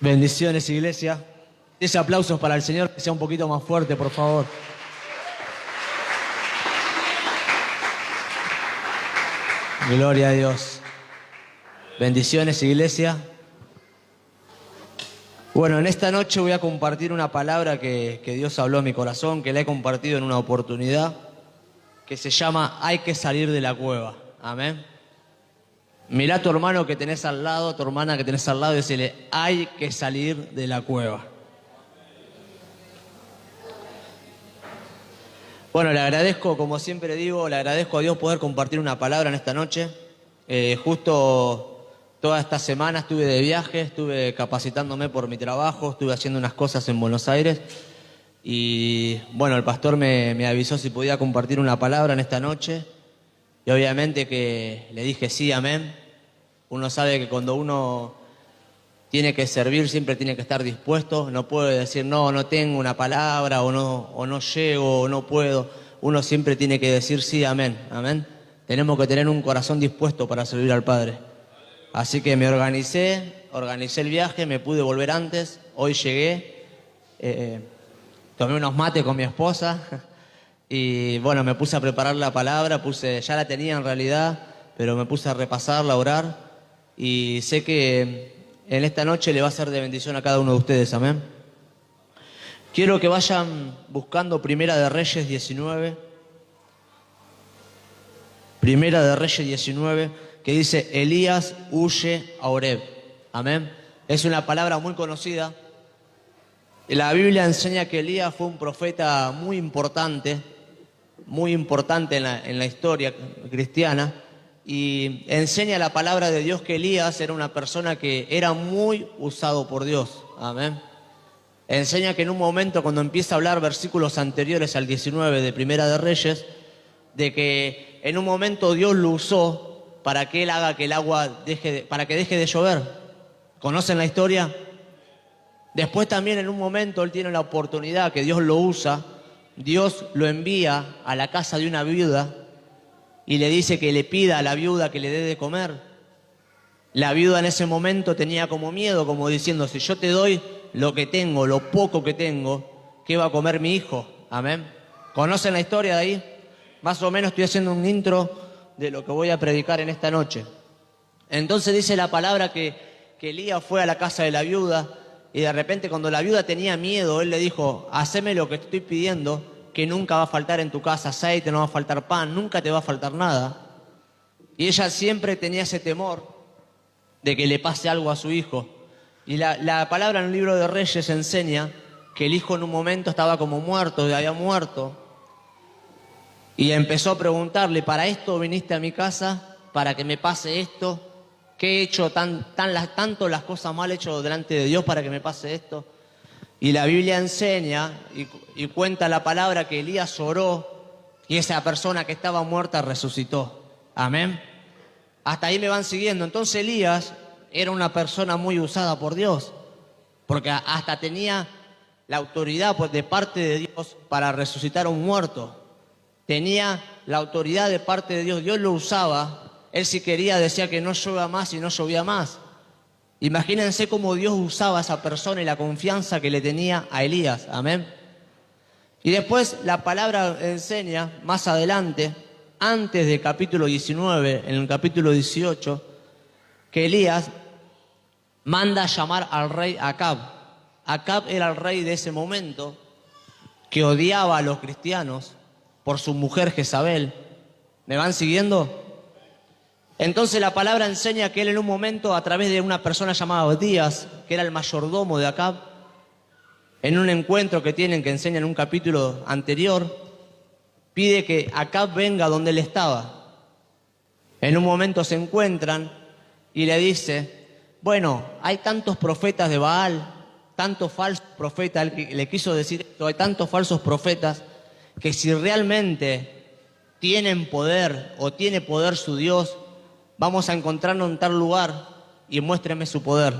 Bendiciones, iglesia. Ese aplausos para el Señor, que sea un poquito más fuerte, por favor. Gloria a Dios. Bendiciones, iglesia. Bueno, en esta noche voy a compartir una palabra que Dios habló a mi corazón, que la he compartido en una oportunidad, que se llama "Hay que salir de la cueva". Amén. Mirá a tu hermano que tenés al lado, a tu hermana que tenés al lado y decirle: hay que salir de la cueva. Bueno, le agradezco, como siempre digo, le agradezco a Dios poder compartir una palabra en esta noche. Justo toda esta semana estuve de viaje, estuve capacitándome por mi trabajo, estuve haciendo unas cosas en Buenos Aires y bueno, el pastor me avisó si podía compartir una palabra en esta noche y obviamente que le dije sí, amén. Uno sabe que cuando uno tiene que servir siempre tiene que estar dispuesto, no puede decir no tengo una palabra o no llego o no puedo. Uno siempre tiene que decir sí, amén, amén. Tenemos que tener un corazón dispuesto para servir al Padre. Así que me organicé el viaje, me pude volver antes, hoy llegué, tomé unos mates con mi esposa y bueno, me puse a preparar la palabra, ya la tenía en realidad, pero me puse a repasarla, a orar y sé que en esta noche le va a ser de bendición a cada uno de ustedes, amén. Quiero que vayan buscando Primera de Reyes 19. Primera de Reyes 19, que dice: Elías huye a Horeb. Amén. Es una palabra muy conocida. La Biblia enseña que Elías fue un profeta muy importante en la historia cristiana. Y enseña la palabra de Dios que Elías era una persona que era muy usado por Dios. Amén. Enseña que en un momento, cuando empieza a hablar versículos anteriores al 19 de Primera de Reyes, de que en un momento Dios lo usó para que él haga que el agua para que deje de llover. ¿Conocen la historia? Después también en un momento él tiene la oportunidad que Dios lo usa, Dios lo envía a la casa de una viuda y le dice que le pida a la viuda que le dé de comer. La viuda en ese momento tenía como miedo, como diciendo: si yo te doy lo que tengo, lo poco que tengo, ¿qué va a comer mi hijo? Amén. ¿Conocen la historia de ahí? Más o menos estoy haciendo un intro de lo que voy a predicar en esta noche. Entonces dice la palabra que Elías fue a la casa de la viuda y de repente, cuando la viuda tenía miedo, él le dijo: haceme lo que te estoy pidiendo, que nunca va a faltar en tu casa aceite, no va a faltar pan, nunca te va a faltar nada. Y ella siempre tenía ese temor de que le pase algo a su hijo. Y la palabra en el libro de Reyes enseña que el hijo en un momento estaba como muerto, había muerto. Y empezó a preguntarle: ¿para esto viniste a mi casa? ¿Para que me pase esto? ¿Qué he hecho tanto las cosas mal hecho delante de Dios para que me pase esto? Y la Biblia enseña y cuenta la palabra que Elías oró y esa persona que estaba muerta resucitó. Amén. Hasta ahí me van siguiendo. Entonces Elías era una persona muy usada por Dios, porque hasta tenía la autoridad de parte de Dios para resucitar a un muerto. Tenía la autoridad de parte de Dios. Dios lo usaba. Él, si quería, decía que no llueva más y no llovía más. Imagínense cómo Dios usaba a esa persona y la confianza que le tenía a Elías. Amén. Y después la palabra enseña más adelante, antes del capítulo 19, en el capítulo 18, que Elías manda a llamar al rey Acab. Acab era el rey de ese momento, que odiaba a los cristianos por su mujer Jezabel. ¿Me van siguiendo? Entonces la palabra enseña que él en un momento, a través de una persona llamada Odías, que era el mayordomo de Acab, en un encuentro que tienen, que enseña en un capítulo anterior, pide que Acab venga donde él estaba. En un momento se encuentran y le dice: bueno, hay tantos profetas de Baal, tantos falsos profetas, él le quiso decir esto, hay tantos falsos profetas, que si realmente tienen poder o tiene poder su Dios, vamos a encontrarnos en tal lugar y muéstreme su poder.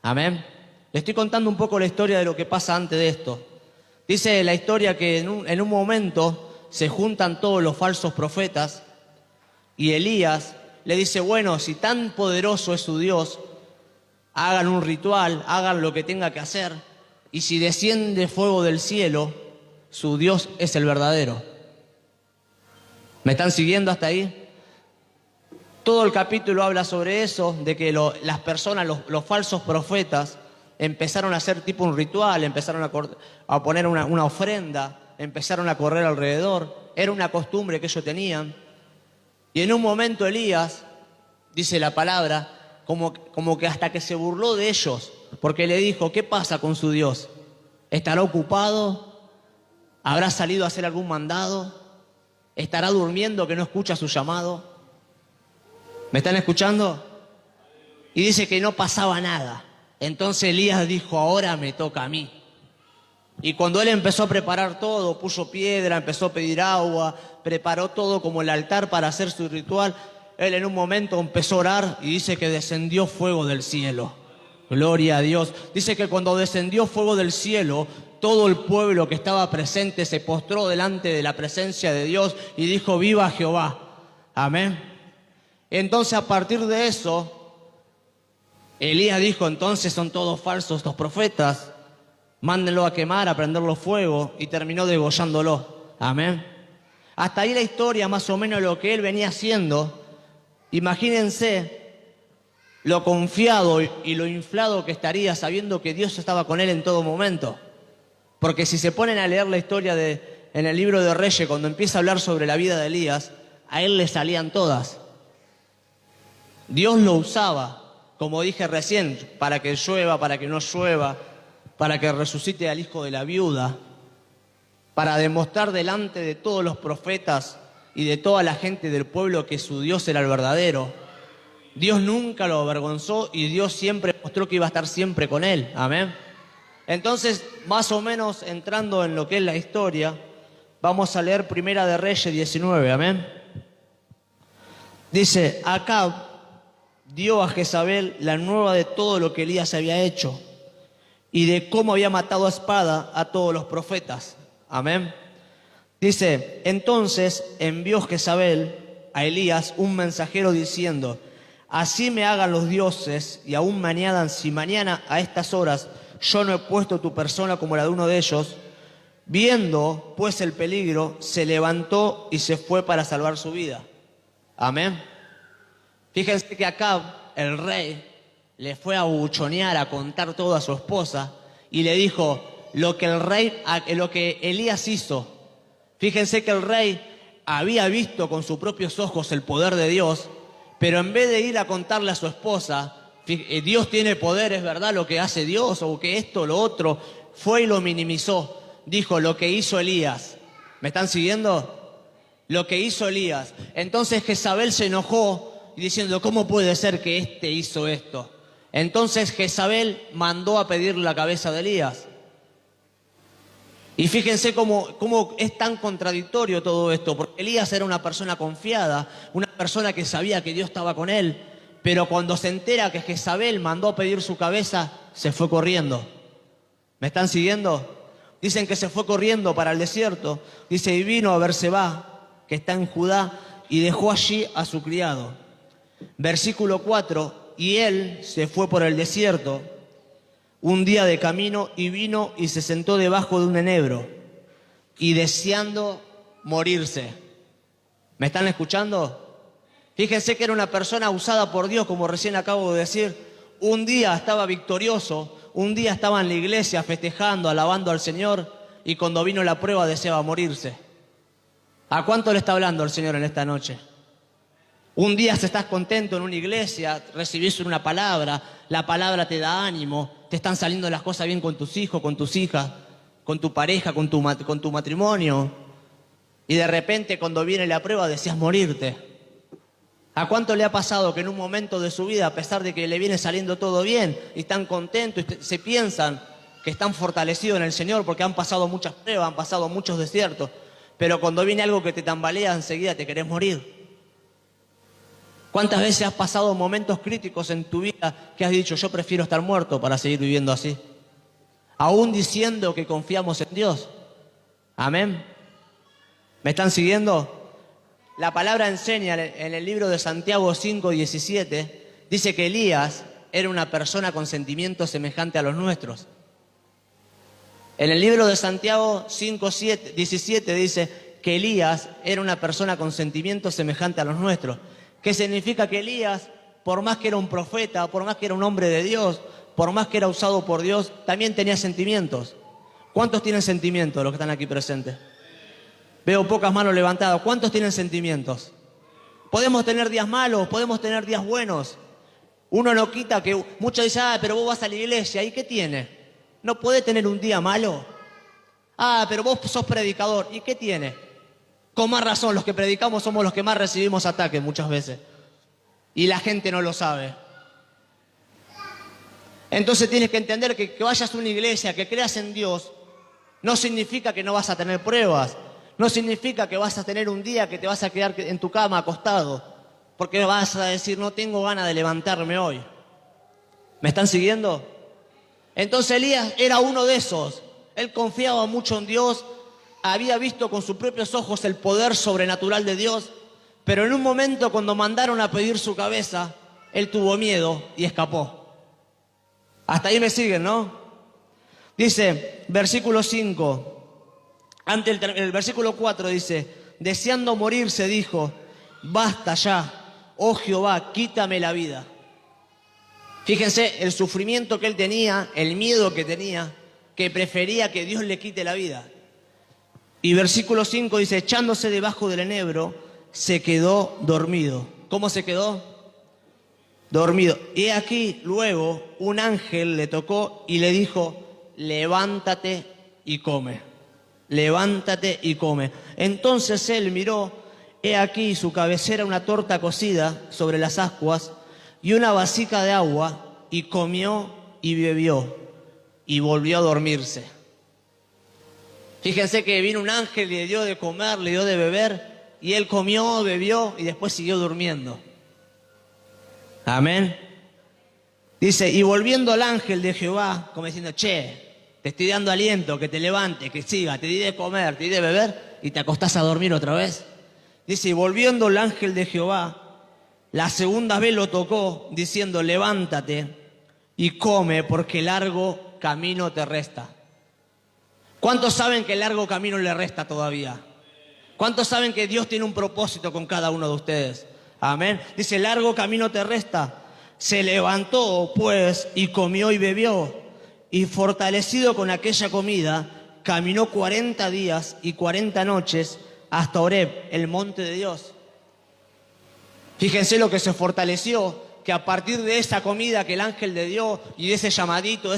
Amén. Le estoy contando un poco la historia de lo que pasa antes de esto. Dice la historia que en un momento se juntan todos los falsos profetas y Elías le dice: bueno, si tan poderoso es su Dios, hagan un ritual, hagan lo que tenga que hacer, y si desciende fuego del cielo, su Dios es el verdadero. ¿Me están siguiendo hasta ahí? Todo el capítulo habla sobre eso, de que las personas, los falsos profetas, empezaron a hacer tipo un ritual, empezaron a poner una ofrenda, empezaron a correr alrededor. Era una costumbre que ellos tenían. Y en un momento Elías, dice la palabra, como que hasta que se burló de ellos, porque le dijo, ¿qué pasa con su Dios? ¿Estará ocupado? ¿Habrá salido a hacer algún mandado? ¿Estará durmiendo que no escucha su llamado? ¿Me están escuchando? Y dice que no pasaba nada. Entonces Elías dijo, ahora me toca a mí. Y cuando él empezó a preparar todo, puso piedra, empezó a pedir agua, preparó todo como el altar para hacer su ritual, él en un momento empezó a orar y dice que descendió fuego del cielo. Gloria a Dios. Dice que cuando descendió fuego del cielo, todo el pueblo que estaba presente se postró delante de la presencia de Dios y dijo, viva Jehová. Amén. Entonces a partir de eso, Elías dijo, entonces son todos falsos estos profetas, mándenlo a quemar, a prenderlo fuego, y terminó degollándolo. Amén. Hasta ahí la historia, más o menos lo que él venía haciendo. Imagínense lo confiado y lo inflado que estaría sabiendo que Dios estaba con él en todo momento. Porque si se ponen a leer la historia en el libro de Reyes, cuando empieza a hablar sobre la vida de Elías, a él le salían todas. Dios lo usaba, como dije recién, para que llueva, para que no llueva, para que resucite al hijo de la viuda, para demostrar delante de todos los profetas y de toda la gente del pueblo que su Dios era el verdadero. Dios nunca lo avergonzó y Dios siempre mostró que iba a estar siempre con él. Amén. Entonces, más o menos entrando en lo que es la historia, vamos a leer Primera de Reyes 19. Amén. Dice, Acab dio a Jezabel la nueva de todo lo que Elías había hecho y de cómo había matado a espada a todos los profetas. Amén. Dice, entonces envió Jezabel a Elías un mensajero diciendo, así me hagan los dioses y aún me añadan si mañana a estas horas yo no he puesto tu persona como la de uno de ellos. Viendo pues el peligro, se levantó y se fue para salvar su vida. Amén. Fíjense que Acab, el rey, le fue a buchonear, a contar todo a su esposa y le dijo lo que Elías hizo. Fíjense que el rey había visto con sus propios ojos el poder de Dios, pero en vez de ir a contarle a su esposa, Dios tiene poder, es verdad lo que hace Dios, o que esto, lo otro, fue y lo minimizó. Dijo lo que hizo Elías. ¿Me están siguiendo? Lo que hizo Elías. Entonces Jezabel se enojó diciendo, ¿cómo puede ser que este hizo esto? Entonces Jezabel mandó a pedir la cabeza de Elías. Y fíjense cómo es tan contradictorio todo esto, porque Elías era una persona confiada, una persona que sabía que Dios estaba con él, pero cuando se entera que Jezabel mandó a pedir su cabeza, se fue corriendo. ¿Me están siguiendo? Dicen que se fue corriendo para el desierto. Dice, y vino a Berseba, que está en Judá, y dejó allí a su criado. Versículo 4, y él se fue por el desierto un día de camino y vino y se sentó debajo de un enebro y deseando morirse. ¿Me están escuchando? Fíjense que era una persona usada por Dios, como recién acabo de decir. Un día estaba victorioso, un día estaba en la iglesia festejando, alabando al Señor, y cuando vino la prueba deseaba morirse. ¿A cuánto le está hablando el Señor en esta noche? Un día estás contento en una iglesia, recibís una palabra, la palabra te da ánimo, te están saliendo las cosas bien con tus hijos, con tus hijas, con tu pareja, con tu matrimonio. Y de repente cuando viene la prueba deseas morirte. ¿A cuánto le ha pasado que en un momento de su vida, a pesar de que le viene saliendo todo bien, y están contentos y se piensan que están fortalecidos en el Señor porque han pasado muchas pruebas, han pasado muchos desiertos, pero cuando viene algo que te tambalea enseguida te querés morir? ¿Cuántas veces has pasado momentos críticos en tu vida que has dicho, yo prefiero estar muerto para seguir viviendo así? Aún diciendo que confiamos en Dios. Amén. ¿Me están siguiendo? La palabra enseña en el libro de Santiago 5:17, dice que Elías era una persona con sentimientos semejantes a los nuestros. En el libro de Santiago 5:17 dice que Elías era una persona con sentimientos semejantes a los nuestros. ¿Qué significa? Que Elías, por más que era un profeta, por más que era un hombre de Dios, por más que era usado por Dios, también tenía sentimientos. ¿Cuántos tienen sentimientos los que están aquí presentes? Veo pocas manos levantadas. ¿Cuántos tienen sentimientos? Podemos tener días malos, podemos tener días buenos. Uno no quita que muchos dicen, pero vos vas a la iglesia, ¿y qué tiene? ¿No puede tener un día malo? Pero vos sos predicador, ¿y qué tiene? Con más razón, los que predicamos somos los que más recibimos ataques muchas veces. Y la gente no lo sabe. Entonces tienes que entender que vayas a una iglesia, que creas en Dios, no significa que no vas a tener pruebas. No significa que vas a tener un día que te vas a quedar en tu cama acostado, porque vas a decir, no tengo ganas de levantarme hoy. ¿Me están siguiendo? Entonces Elías era uno de esos. Él confiaba mucho en Dios, había visto con sus propios ojos el poder sobrenatural de Dios, pero en un momento cuando mandaron a pedir su cabeza, él tuvo miedo y escapó. Hasta ahí me siguen, ¿no? Dice, versículo 5. El versículo 4 dice, deseando morirse dijo, basta ya, oh Jehová, quítame la vida. Fíjense el sufrimiento que él tenía, el miedo que tenía, que prefería que Dios le quite la vida. Y versículo 5 dice, echándose debajo del enebro, se quedó dormido. ¿Cómo se quedó? Dormido. Y aquí luego un ángel le tocó y le dijo, levántate y come. Levántate y come. Entonces él miró, he aquí su cabecera una torta cocida sobre las ascuas y una vasija de agua, y comió y bebió y volvió a dormirse. Fíjense que vino un ángel y le dio de comer, le dio de beber, y él comió, bebió y después siguió durmiendo. Amén. Dice, y volviendo al ángel de Jehová, como diciendo, che, te estoy dando aliento, que te levantes, que siga, te di de comer, te di de beber y te acostás a dormir otra vez. Dice, y volviendo el ángel de Jehová, la segunda vez lo tocó, diciendo, levántate y come, porque largo camino te resta. ¿Cuántos saben que el largo camino le resta todavía? ¿Cuántos saben que Dios tiene un propósito con cada uno de ustedes? Amén. Dice, largo camino te resta. Se levantó, pues, y comió y bebió. Y fortalecido con aquella comida, caminó 40 días y 40 noches hasta Horeb, el monte de Dios. Fíjense lo que se fortaleció, que a partir de esa comida que el ángel le dio y de ese llamadito,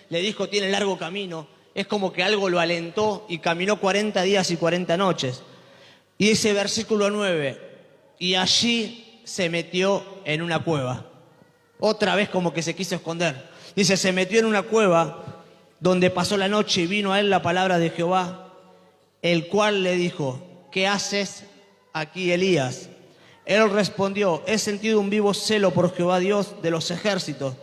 le dijo, tiene largo camino, es como que algo lo alentó y caminó 40 días y 40 noches. Y ese versículo 9, y allí se metió en una cueva. Otra vez como que se quiso esconder. Dice, se metió en una cueva donde pasó la noche y vino a él la palabra de Jehová, el cual le dijo, ¿qué haces aquí, Elías? Él respondió, he sentido un vivo celo por Jehová Dios de los ejércitos,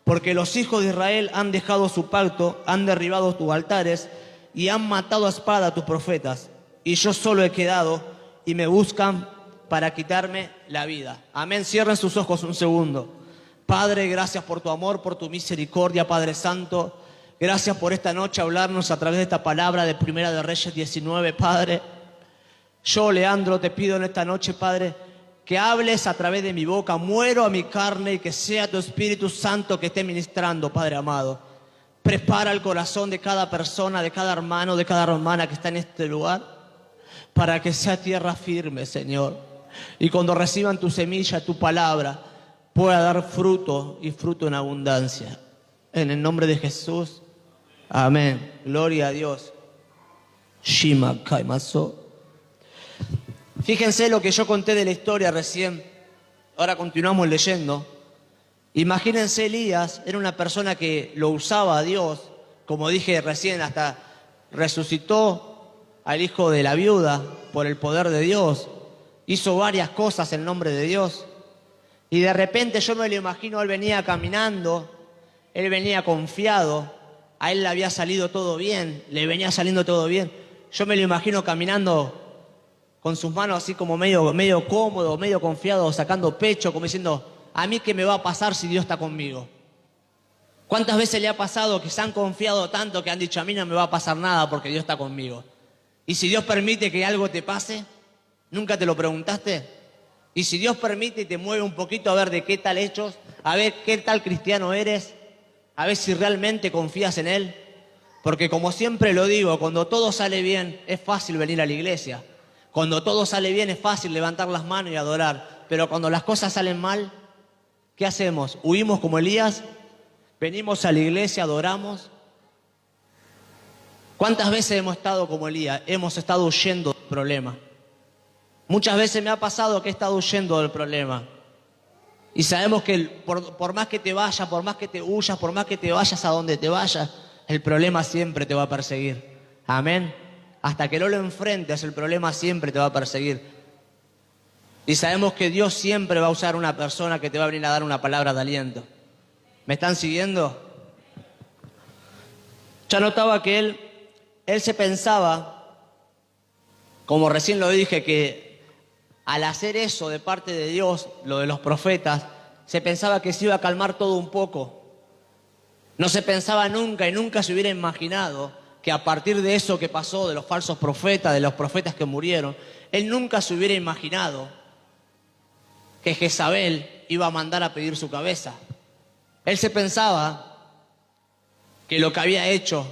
porque los hijos de Israel han dejado su pacto, han derribado tus altares y han matado a espada a tus profetas. Y yo solo he quedado y me buscan para quitarme la vida. Amén. Cierren sus ojos un segundo. Padre, gracias por tu amor, por tu misericordia, Padre Santo. Gracias por esta noche hablarnos a través de esta palabra de Primera de Reyes 19, Padre. Yo, Leandro, te pido en esta noche, Padre, que hables a través de mi boca, muero a mi carne y que sea tu Espíritu Santo que esté ministrando, Padre amado. Prepara el corazón de cada persona, de cada hermano, de cada hermana que está en este lugar, para que sea tierra firme, Señor. Y cuando reciban tu semilla, tu palabra, pueda dar fruto y fruto en abundancia. En el nombre de Jesús. Amén. Gloria a Dios. Shima Kaimaso. Fíjense lo que yo conté de la historia recién. Ahora continuamos leyendo. Imagínense, Elías era una persona que lo usaba a Dios. Como dije recién, hasta resucitó al hijo de la viuda por el poder de Dios. Hizo varias cosas en nombre de Dios. Y de repente yo me lo imagino, él venía caminando, él venía confiado, a él le había salido todo bien, le venía saliendo todo bien. Yo me lo imagino caminando con sus manos así como medio cómodo, medio confiado, sacando pecho, como diciendo, ¿a mí qué me va a pasar si Dios está conmigo? ¿Cuántas veces le ha pasado que se han confiado tanto que han dicho, a mí no me va a pasar nada porque Dios está conmigo? Y si Dios permite que algo te pase, ¿nunca te lo preguntaste? Y si Dios permite y te mueve un poquito a ver de qué tal hechos, a ver qué tal cristiano eres, a ver si realmente confías en Él. Porque como siempre lo digo, cuando todo sale bien es fácil venir a la iglesia. Cuando todo sale bien es fácil levantar las manos y adorar. Pero cuando las cosas salen mal, ¿qué hacemos? ¿Huimos como Elías? ¿Venimos a la iglesia, adoramos? ¿Cuántas veces hemos estado como Elías? Hemos estado huyendo del problema. Muchas veces me ha pasado que he estado huyendo del problema. Y sabemos que por más que te vayas, por más que te huyas, por más que te vayas a donde te vayas, el problema siempre te va a perseguir. Amén. Hasta que no lo enfrentes, el problema siempre te va a perseguir. Y sabemos que Dios siempre va a usar una persona que te va a venir a dar una palabra de aliento. ¿Me están siguiendo? Ya notaba que él se pensaba, como recién lo dije, que al hacer eso de parte de Dios, lo de los profetas, se pensaba que se iba a calmar todo un poco. No se pensaba nunca y nunca se hubiera imaginado que a partir de eso que pasó, de los falsos profetas, de los profetas que murieron, él nunca se hubiera imaginado que Jezabel iba a mandar a pedir su cabeza. Él se pensaba que lo que había hecho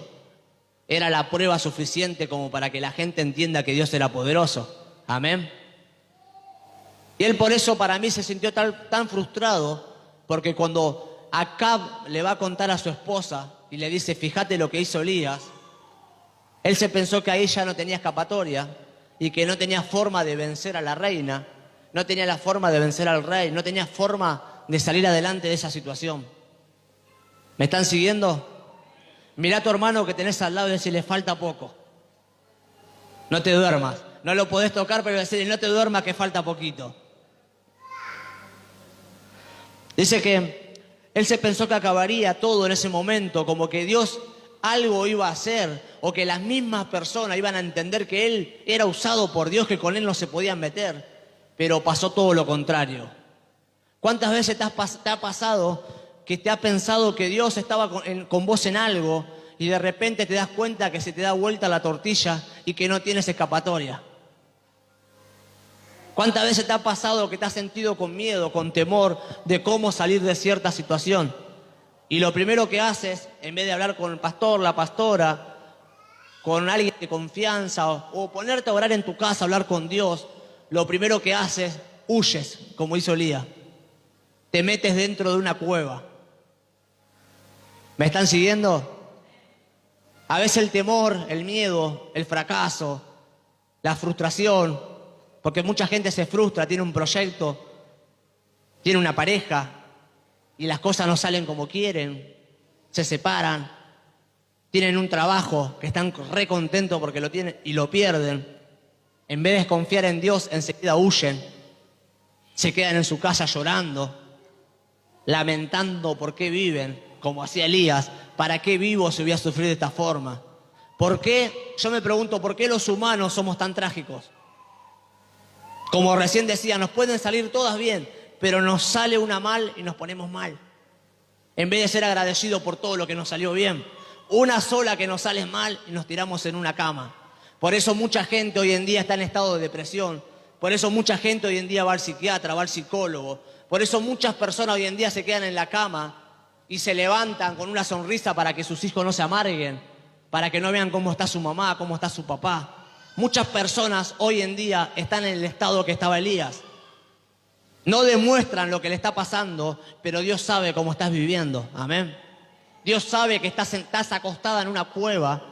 era la prueba suficiente como para que la gente entienda que Dios era poderoso. Amén. Y él por eso para mí se sintió tan frustrado, porque cuando Acab le va a contar a su esposa y le dice, fíjate lo que hizo Elías, él se pensó que ahí ya no tenía escapatoria y que no tenía forma de vencer a la reina, no tenía la forma de vencer al rey, no tenía forma de salir adelante de esa situación. ¿Me están siguiendo? Mirá a tu hermano que tenés al lado y decirle, falta poco. No te duermas. No lo podés tocar, pero decirle, no te duermas que falta poquito. Dice que él se pensó que acabaría todo en ese momento, como que Dios algo iba a hacer, o que las mismas personas iban a entender que él era usado por Dios, que con él no se podían meter, pero pasó todo lo contrario. ¿Cuántas veces te ha pasado que te ha pensado que Dios estaba con vos en algo y de repente te das cuenta que se te da vuelta la tortilla y que no tienes escapatoria? ¿Cuántas veces te ha pasado que te has sentido con miedo, con temor de cómo salir de cierta situación? Y lo primero que haces, en vez de hablar con el pastor, la pastora, con alguien de confianza o ponerte a orar en tu casa, hablar con Dios, lo primero que haces, huyes, como hizo Elías. Te metes dentro de una cueva. ¿Me están siguiendo? A veces el temor, el miedo, el fracaso, la frustración, porque mucha gente se frustra, tiene un proyecto, tiene una pareja y las cosas no salen como quieren, se separan, tienen un trabajo que están re contentos porque lo tienen y lo pierden. En vez de confiar en Dios, enseguida huyen, se quedan en su casa llorando, lamentando por qué viven, como hacía Elías. ¿Para qué vivo si voy a sufrir de esta forma? ¿Por qué? Yo me pregunto, ¿por qué los humanos somos tan trágicos? Como recién decía, nos pueden salir todas bien, pero nos sale una mal y nos ponemos mal. En vez de ser agradecidos por todo lo que nos salió bien, una sola que nos sale mal y nos tiramos en una cama. Por eso mucha gente hoy en día está en estado de depresión. Por eso mucha gente hoy en día va al psiquiatra, va al psicólogo. Por eso muchas personas hoy en día se quedan en la cama y se levantan con una sonrisa para que sus hijos no se amarguen, para que no vean cómo está su mamá, cómo está su papá. Muchas personas hoy en día están en el estado que estaba Elías. No demuestran lo que le está pasando, pero Dios sabe cómo estás viviendo. Amén. Dios sabe que estás acostada en una cueva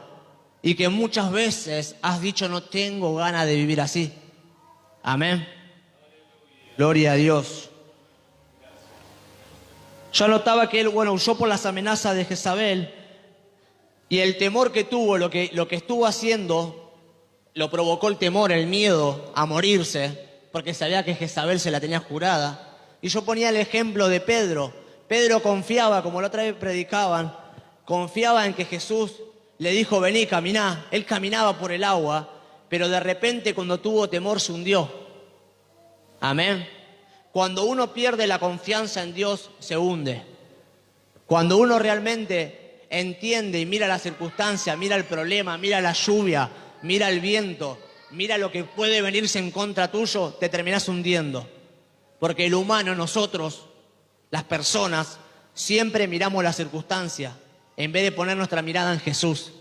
y que muchas veces has dicho, no tengo ganas de vivir así. Amén. Gloria a Dios. Yo notaba que él, huyó por las amenazas de Jezabel y el temor que tuvo, lo que estuvo haciendo, lo provocó el temor, el miedo a morirse, porque sabía que Jezabel se la tenía jurada. Y yo ponía el ejemplo de Pedro. Pedro confiaba, como la otra vez predicaban, confiaba en que Jesús le dijo, vení, caminá. Él caminaba por el agua, pero de repente cuando tuvo temor se hundió. Amén. Cuando uno pierde la confianza en Dios, se hunde. Cuando uno realmente entiende y mira la circunstancia, mira el problema, mira la lluvia, mira el viento, mira lo que puede venirse en contra tuyo, te terminás hundiendo. Porque el humano, nosotros, las personas, siempre miramos la circunstancia en vez de poner nuestra mirada en Jesús.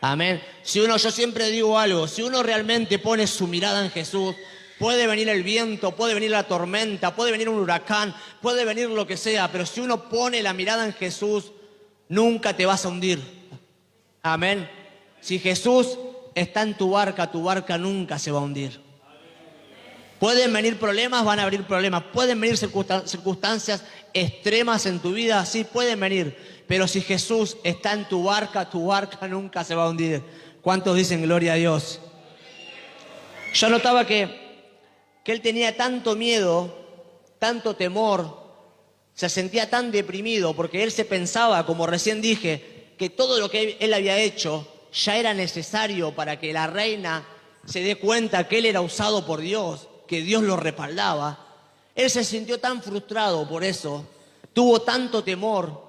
Amén. Yo siempre digo algo, si uno realmente pone su mirada en Jesús, puede venir el viento, puede venir la tormenta, puede venir un huracán, puede venir lo que sea, pero si uno pone la mirada en Jesús, nunca te vas a hundir. Amén. Si Jesús está en tu barca nunca se va a hundir. Pueden venir problemas, van a venir problemas. Pueden venir circunstancias extremas en tu vida, sí, pueden venir. Pero si Jesús está en tu barca nunca se va a hundir. ¿Cuántos dicen gloria a Dios? Yo notaba que él tenía tanto miedo, tanto temor, se sentía tan deprimido porque él se pensaba, como recién dije, que todo lo que él había hecho ya era necesario para que la reina se dé cuenta que él era usado por Dios, que Dios lo respaldaba. Él se sintió tan frustrado por eso, tuvo tanto temor,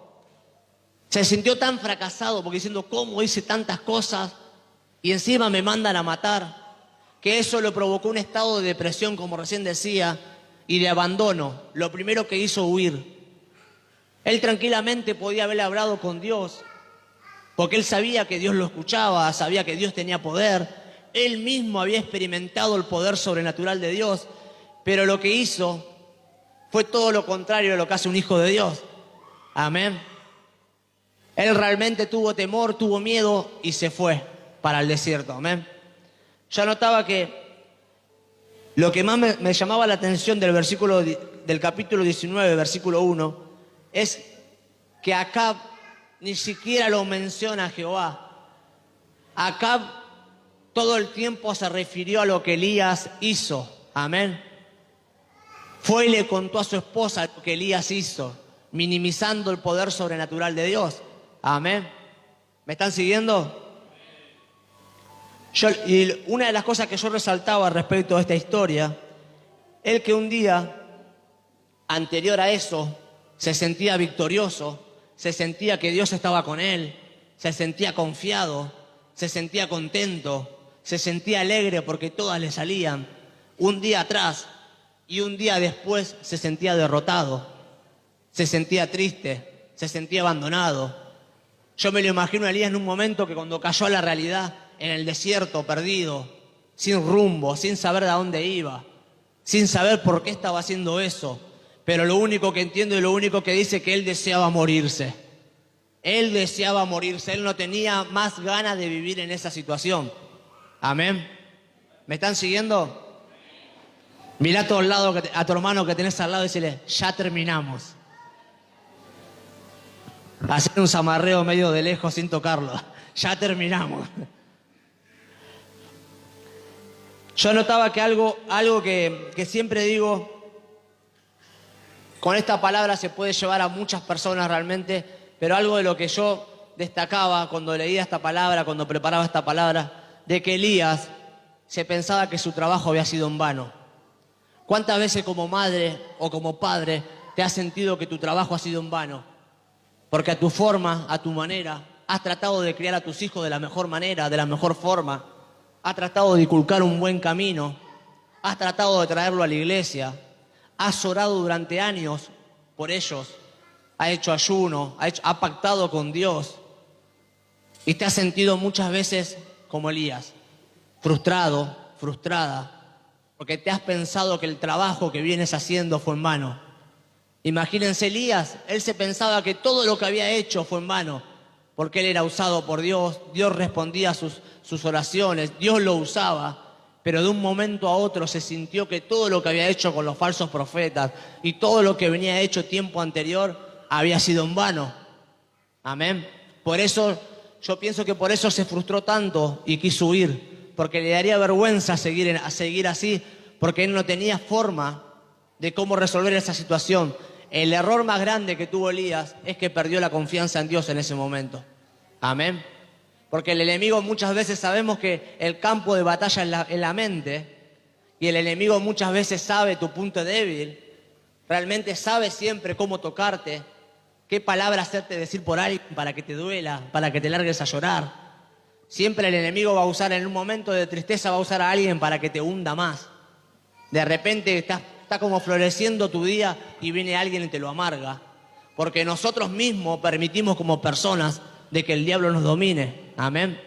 se sintió tan fracasado porque diciendo, ¿cómo hice tantas cosas y encima me mandan a matar? Que eso le provocó un estado de depresión, como recién decía, y de abandono. Lo primero que hizo, huir. Él tranquilamente podía haber hablado con Dios, porque él sabía que Dios lo escuchaba, sabía que Dios tenía poder. Él mismo había experimentado el poder sobrenatural de Dios, pero lo que hizo fue todo lo contrario de lo que hace un hijo de Dios. Amén. Él realmente tuvo temor, tuvo miedo y se fue para el desierto. Amén. Yo notaba que lo que más me llamaba la atención del capítulo 19, versículo 1, es que Acab ni siquiera lo menciona a Jehová. Acab todo el tiempo se refirió a lo que Elías hizo. Amén. Fue y le contó a su esposa lo que Elías hizo, minimizando el poder sobrenatural de Dios. Amén. ¿Me están siguiendo? Y una de las cosas que yo resaltaba respecto a esta historia, es que un día anterior a eso se sentía victorioso, se sentía que Dios estaba con él, se sentía confiado, se sentía contento, se sentía alegre porque todas le salían. Un día atrás y un día después se sentía derrotado, se sentía triste, se sentía abandonado. Yo me lo imagino a Elías en un momento que cuando cayó a la realidad, en el desierto, perdido, sin rumbo, sin saber de dónde iba, sin saber por qué estaba haciendo eso. Pero lo único que entiendo y lo único que dice es que él deseaba morirse. Él deseaba morirse, él no tenía más ganas de vivir en esa situación. Amén. ¿Me están siguiendo? Mirá a todos lados, a tu hermano que tenés al lado y decirle, ya terminamos. Hacer un zamarreo medio de lejos sin tocarlo. Ya terminamos. Yo notaba que algo que siempre digo, con esta palabra se puede llevar a muchas personas realmente, pero algo de lo que yo destacaba cuando leía esta palabra, cuando preparaba esta palabra, de que Elías se pensaba que su trabajo había sido en vano. ¿Cuántas veces como madre o como padre te has sentido que tu trabajo ha sido en vano? Porque a tu forma, a tu manera, has tratado de criar a tus hijos de la mejor manera, de la mejor forma. Has tratado de inculcar un buen camino. Has tratado de traerlo a la iglesia. Has orado durante años por ellos. Has hecho ayuno, has pactado con Dios. Y te has sentido muchas veces como Elías, frustrado, frustrada, porque te has pensado que el trabajo que vienes haciendo fue en vano. Imagínense Elías, él se pensaba que todo lo que había hecho fue en vano, porque él era usado por Dios, Dios respondía a sus oraciones, Dios lo usaba, pero de un momento a otro se sintió que todo lo que había hecho con los falsos profetas y todo lo que venía hecho tiempo anterior había sido en vano. Amén. Por eso, yo pienso que por eso se frustró tanto y quiso huir, porque le daría vergüenza seguir así, porque él no tenía forma de cómo resolver esa situación. El error más grande que tuvo Elías es que perdió la confianza en Dios en ese momento. Amén. Porque el enemigo muchas veces sabemos que el campo de batalla es en la mente, y el enemigo muchas veces sabe tu punto débil Realmente sabe siempre cómo tocarte, qué palabra hacerte decir por alguien para que te duela, para que te largues a llorar. Siempre el enemigo va a usar en un momento de tristeza, va a usar a alguien para que te hunda más. De repente está como floreciendo tu día y viene alguien y te lo amarga. Porque nosotros mismos permitimos como personas de que el diablo nos domine. Amén.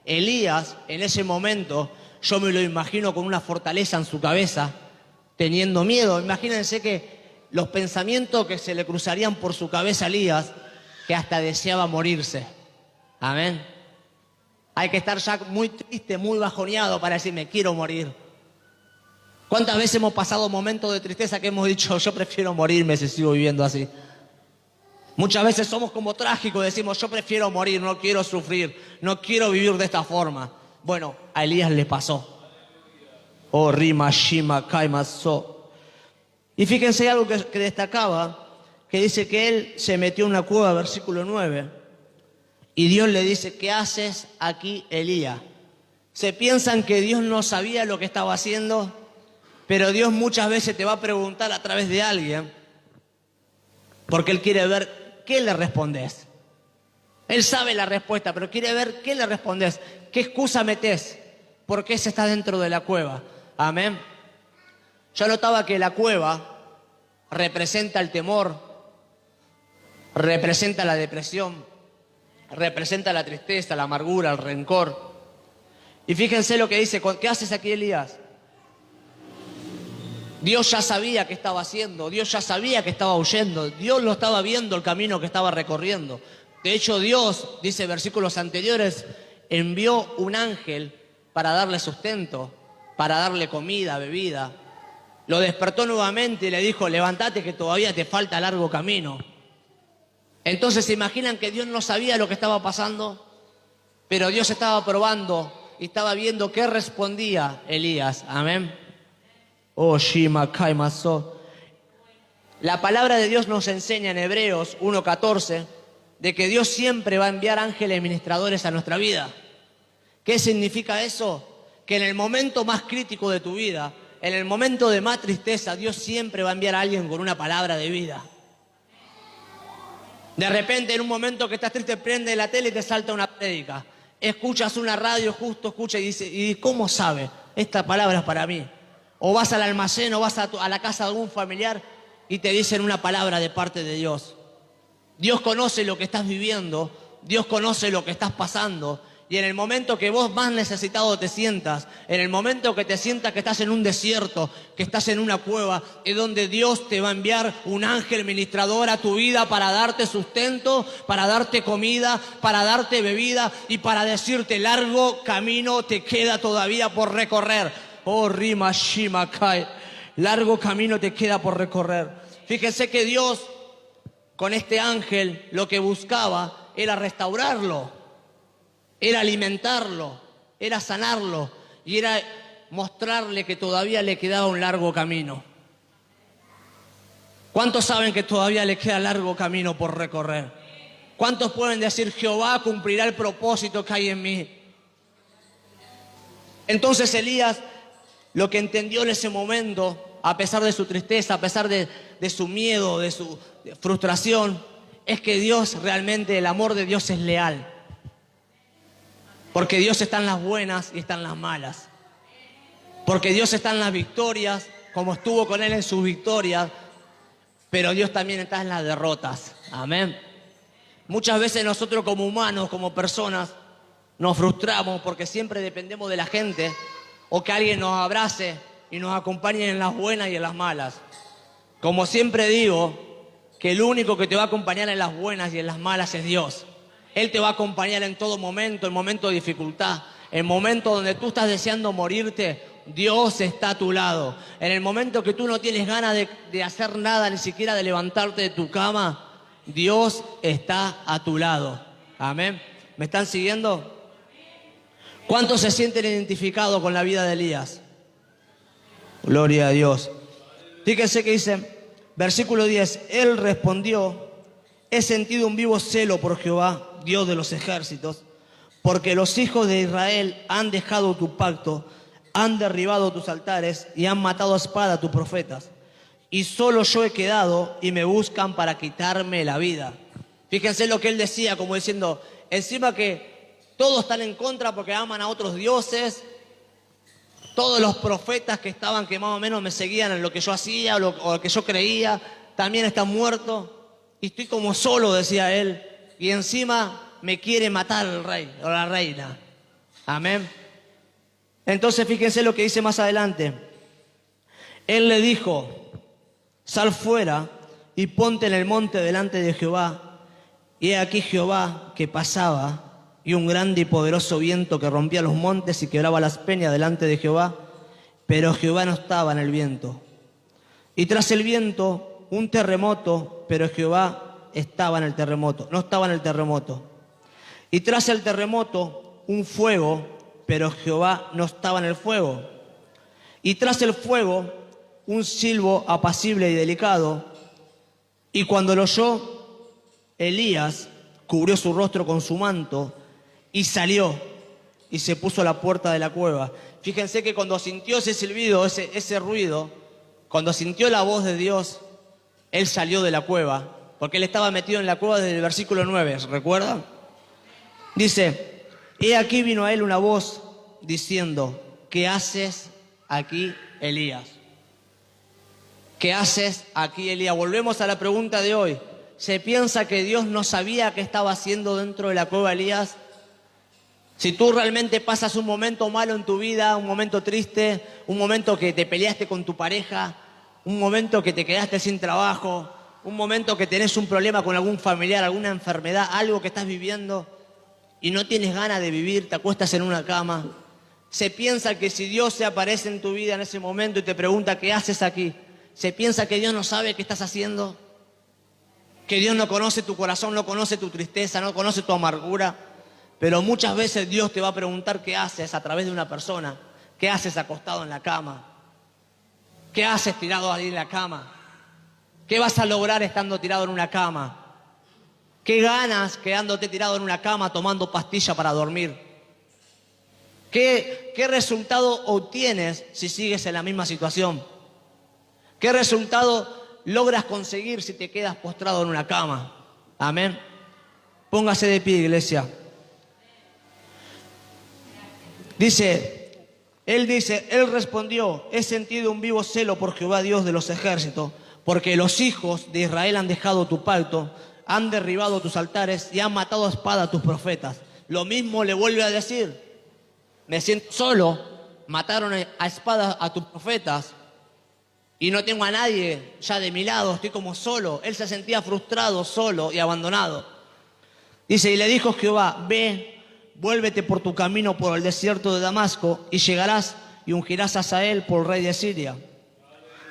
Elías, en ese momento, yo me lo imagino con una fortaleza en su cabeza, teniendo miedo. Imagínense que los pensamientos que se le cruzarían por su cabeza a Elías, que hasta deseaba morirse. Amén. Hay que estar ya muy triste, muy bajoneado para decir, me quiero morir. ¿Cuántas veces hemos pasado momentos de tristeza que hemos dicho, yo prefiero morirme si sigo viviendo así? Muchas veces somos como trágicos, decimos, yo prefiero morir, no quiero sufrir, no quiero vivir de esta forma. Bueno, a Elías le pasó. Oh, rima, shima, kaima, so. Y fíjense algo que destacaba, que dice que él se metió en una cueva, versículo 9, y Dios le dice, ¿qué haces aquí, Elías? Se piensan que Dios no sabía lo que estaba haciendo, pero Dios muchas veces te va a preguntar a través de alguien, porque Él quiere ver qué le respondes. Él sabe la respuesta, pero quiere ver qué le respondes, qué excusa metes, por qué se está dentro de la cueva. Amén. Yo notaba que la cueva representa el temor, representa la depresión, representa la tristeza, la amargura, el rencor. Y fíjense lo que dice, ¿qué haces aquí, Elías? Dios ya sabía qué estaba haciendo, Dios ya sabía que estaba huyendo, Dios lo estaba viendo el camino que estaba recorriendo. De hecho, Dios, dice versículos anteriores, envió un ángel para darle sustento, para darle comida, bebida. Lo despertó nuevamente y le dijo, levántate que todavía te falta largo camino. Entonces, ¿se imaginan que Dios no sabía lo que estaba pasando? Pero Dios estaba probando y estaba viendo qué respondía Elías. Amén. Oh, Shima, Kaimaso. La palabra de Dios nos enseña en Hebreos 1:14 de que Dios siempre va a enviar ángeles ministradores a nuestra vida. ¿Qué significa eso? Que en el momento más crítico de tu vida, en el momento de más tristeza, Dios siempre va a enviar a alguien con una palabra de vida. De repente, en un momento que estás triste, prende la tele y te salta una prédica. Escuchas una radio, justo escucha y dice, ¿y cómo sabe? Esta palabra es para mí. O vas al almacén o vas a la casa de algún familiar y te dicen una palabra de parte de Dios. Dios conoce lo que estás viviendo, Dios conoce lo que estás pasando. Y en el momento que vos más necesitado te sientas, en el momento que te sientas que estás en un desierto, que estás en una cueva, es donde Dios te va a enviar un ángel ministrador a tu vida para darte sustento, para darte comida, para darte bebida y para decirte largo camino te queda todavía por recorrer. Oh, Rima Shima Kai, largo camino te queda por recorrer. Fíjense que Dios con este ángel lo que buscaba era restaurarlo. Era alimentarlo, era sanarlo y era mostrarle que todavía le quedaba un largo camino. ¿Cuántos saben que todavía le queda largo camino por recorrer? ¿Cuántos pueden decir, Jehová cumplirá el propósito que hay en mí? Entonces Elías, lo que entendió en ese momento, a pesar de su tristeza, a pesar de su miedo, de su frustración, es que Dios realmente, el amor de Dios es leal. Porque Dios está en las buenas y está en las malas. Porque Dios está en las victorias, como estuvo con Él en sus victorias, pero Dios también está en las derrotas. Amén. Muchas veces nosotros como humanos, como personas, nos frustramos porque siempre dependemos de la gente o que alguien nos abrace y nos acompañe en las buenas y en las malas. Como siempre digo, que el único que te va a acompañar en las buenas y en las malas es Dios. Él te va a acompañar en todo momento, en momentos de dificultad, en momentos donde tú estás deseando morirte, Dios está a tu lado. En el momento que tú no tienes ganas de hacer nada, ni siquiera de levantarte de tu cama, Dios está a tu lado. Amén. ¿Me están siguiendo? ¿Cuántos se sienten identificados con la vida de Elías? Gloria a Dios. Fíjense que dice, versículo 10, Él respondió, he sentido un vivo celo por Jehová, Dios de los ejércitos, porque los hijos de Israel han dejado tu pacto, han derribado tus altares y han matado a espada a tus profetas. y solo yo he quedado y me buscan para quitarme la vida. Fíjense lo que él decía, como diciendo, encima que todos están en contra porque aman a otros dioses, todos los profetas que estaban, que más o menos me seguían en lo que yo hacía o lo que yo creía, también están muertos. Y estoy como solo, decía él, y encima me quiere matar el rey o la reina. Amén. Entonces fíjense lo que dice más adelante. Él le dijo, sal fuera y ponte en el monte delante de Jehová. Y he aquí Jehová que pasaba, y un grande y poderoso viento que rompía los montes y quebraba las peñas delante de Jehová. Pero Jehová no estaba en el viento. Y tras el viento, un terremoto, pero Jehová estaba en el terremoto, no estaba en el terremoto. Y tras el terremoto, un fuego, pero Jehová no estaba en el fuego. Y tras el fuego, un silbo apacible y delicado. Y cuando lo oyó, Elías cubrió su rostro con su manto y salió y se puso a la puerta de la cueva. Fíjense que cuando sintió ese silbido, ese ruido, cuando sintió la voz de Dios, él salió de la cueva, porque él estaba metido en la cueva desde el versículo 9, ¿recuerdan? Dice, he aquí vino a él una voz diciendo, ¿qué haces aquí, Elías? ¿Qué haces aquí, Elías? Volvemos a la pregunta de hoy. ¿Se piensa que Dios no sabía qué estaba haciendo dentro de la cueva, Elías? Si tú realmente pasas un momento malo en tu vida, un momento triste, un momento que te peleaste con tu pareja, un momento que te quedaste sin trabajo, un momento que tenés un problema con algún familiar, alguna enfermedad, algo que estás viviendo y no tienes ganas de vivir, te acuestas en una cama. Se piensa que si Dios se aparece en tu vida en ese momento y te pregunta ¿qué haces aquí? Se piensa que Dios no sabe qué estás haciendo, que Dios no conoce tu corazón, no conoce tu tristeza, no conoce tu amargura. Pero muchas veces Dios te va a preguntar qué haces a través de una persona, qué haces acostado en la cama, qué haces tirado ahí en la cama, qué vas a lograr estando tirado en una cama, qué ganas quedándote tirado en una cama tomando pastilla para dormir, qué resultado obtienes si sigues en la misma situación, qué resultado logras conseguir si te quedas postrado en una cama. Amén. Póngase de pie, iglesia. Él respondió, he sentido un vivo celo por Jehová Dios de los ejércitos, porque los hijos de Israel han dejado tu pacto, han derribado tus altares y han matado a espada a tus profetas. Lo mismo le vuelve a decir, me siento solo, mataron a espada a tus profetas y no tengo a nadie ya de mi lado, estoy como solo. Él se sentía frustrado, solo y abandonado. Dice, y le dijo Jehová, ve, vuélvete por tu camino por el desierto de Damasco y llegarás y ungirás a Hazael por rey de Siria.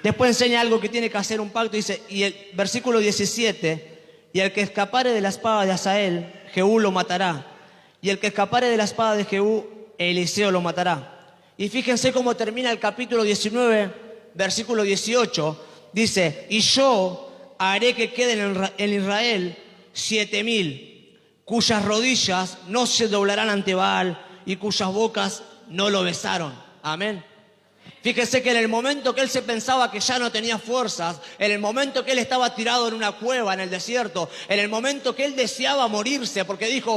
Después enseña algo que tiene que hacer un pacto. Dice, y el versículo 17, y el que escapare de la espada de Hazael, Jehú lo matará. Y el que escapare de la espada de Jehú, Eliseo lo matará. Y fíjense cómo termina el capítulo 19, versículo 18. Dice, y yo haré que queden en Israel 7,000. Cuyas rodillas no se doblarán ante Baal y cuyas bocas no lo besaron. Amén. Fíjese que en el momento que él se pensaba que ya no tenía fuerzas, en el momento que él estaba tirado en una cueva en el desierto, en el momento que él deseaba morirse porque dijo,